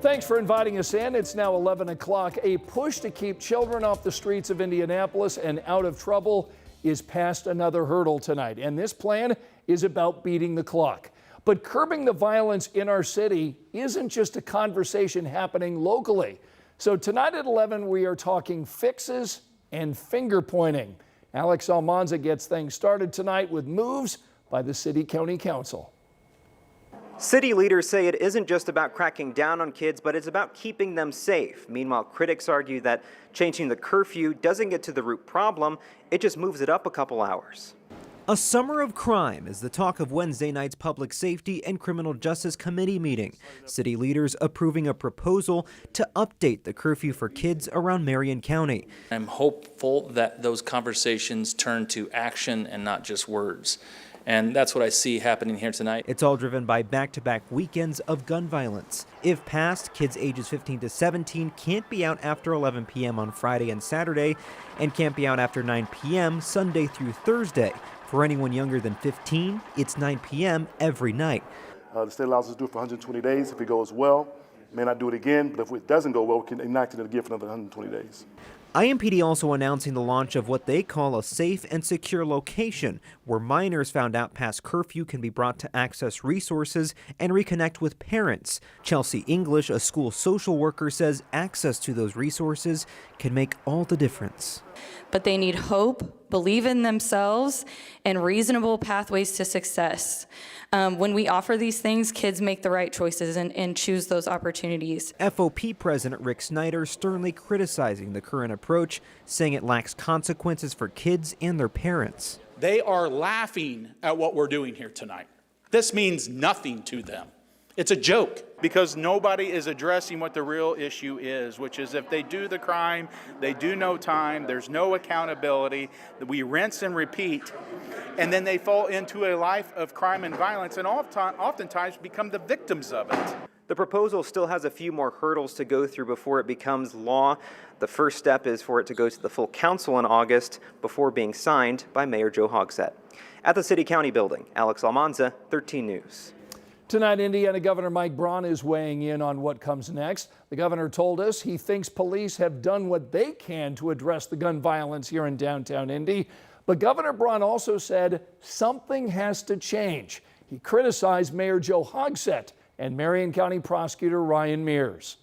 Thanks for inviting us in. It's now 11 o'clock. A push to keep children off the streets of Indianapolis and out of trouble is past another hurdle tonight. And this plan is about beating the clock. But curbing the violence in our city isn't just a conversation happening locally. So tonight at 11, we are talking fixes and finger pointing. Alex Almanza gets things started tonight with moves by the City-County Council. City leaders say it isn't just about cracking down on kids, but it's about keeping them safe. Meanwhile, critics argue that changing the curfew doesn't get to the root problem, it just moves it up a couple hours. A summer of crime is the talk of Wednesday night's Public Safety and Criminal Justice Committee meeting. City leaders approving a proposal to update the curfew for kids around Marion County. I'm hopeful that those conversations turn to action and not just words. And that's what I see happening here tonight. It's all driven by back-to-back weekends of gun violence. If passed, kids ages 15 to 17 can't be out after 11 p.m. on Friday and Saturday and can't be out after 9 p.m. Sunday through Thursday. For anyone younger than 15, it's 9 p.m. every night. The state allows us to do it for 120 days. If it goes well, may not do it again, but if it doesn't go well, we can enact it again for another 120 days. IMPD also announcing the launch of what they call a safe and secure location, where minors found out past curfew can be brought to access resources and reconnect with parents. Chelsea English, a school social worker, says access to those resources can make all the difference. But they need hope, believe in themselves, and reasonable pathways to success. When we offer these things, kids make the right choices and choose those opportunities. FOP President Rick Snyder sternly criticizing the current approach, saying it lacks consequences for kids and their parents. They are laughing at what we're doing here tonight. This means nothing to them. It's a joke because nobody is addressing what the real issue is, which is if they do the crime, they do no time, there's no accountability, we rinse and repeat, and then they fall into a life of crime and violence and oftentimes become the victims of it. The proposal still has a few more hurdles to go through before it becomes law. The first step is for it to go to the full council in August before being signed by Mayor Joe Hogsett. At the City-County building, Alex Almanza, 13 News. Tonight, Indiana Governor Mike Braun is weighing in on what comes next. The governor told us he thinks police have done what they can to address the gun violence here in downtown Indy. But Governor Braun also said something has to change. He criticized Mayor Joe Hogsett and Marion County Prosecutor Ryan Mears.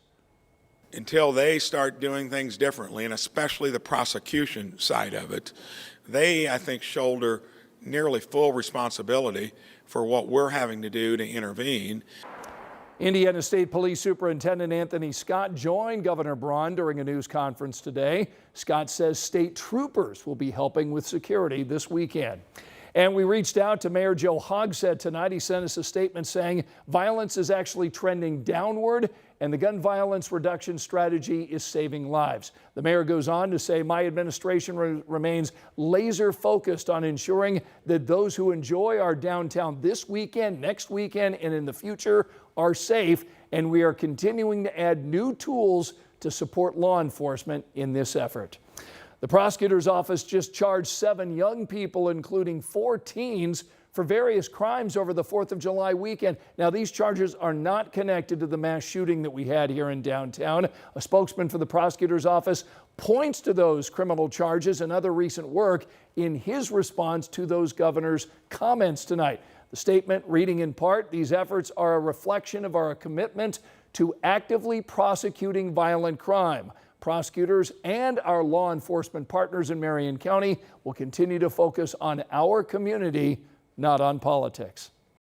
Until they start doing things differently, and especially the prosecution side of it, they, I think, shoulder nearly full responsibility for what we're having to do to intervene. Indiana State Police Superintendent Anthony Scott joined Governor Braun during a news conference today. Scott says state troopers will be helping with security this weekend. And we reached out to Mayor Joe Hogsett tonight. He sent us a statement saying violence is actually trending downward and the gun violence reduction strategy is saving lives. The mayor goes on to say, my administration remains laser focused on ensuring that those who enjoy our downtown this weekend, next weekend, and in the future are safe. And we are continuing to add new tools to support law enforcement in this effort. The prosecutor's office just charged 7 young people, including 4 teens, for various crimes over the 4th of July weekend. Now, these charges are not connected to the mass shooting that we had here in downtown. A spokesman for the prosecutor's office points to those criminal charges and other recent work in his response to those governor's comments tonight. The statement reading in part, these efforts are a reflection of our commitment to actively prosecuting violent crime. Prosecutors and our law enforcement partners in Marion County will continue to focus on our community, not on politics.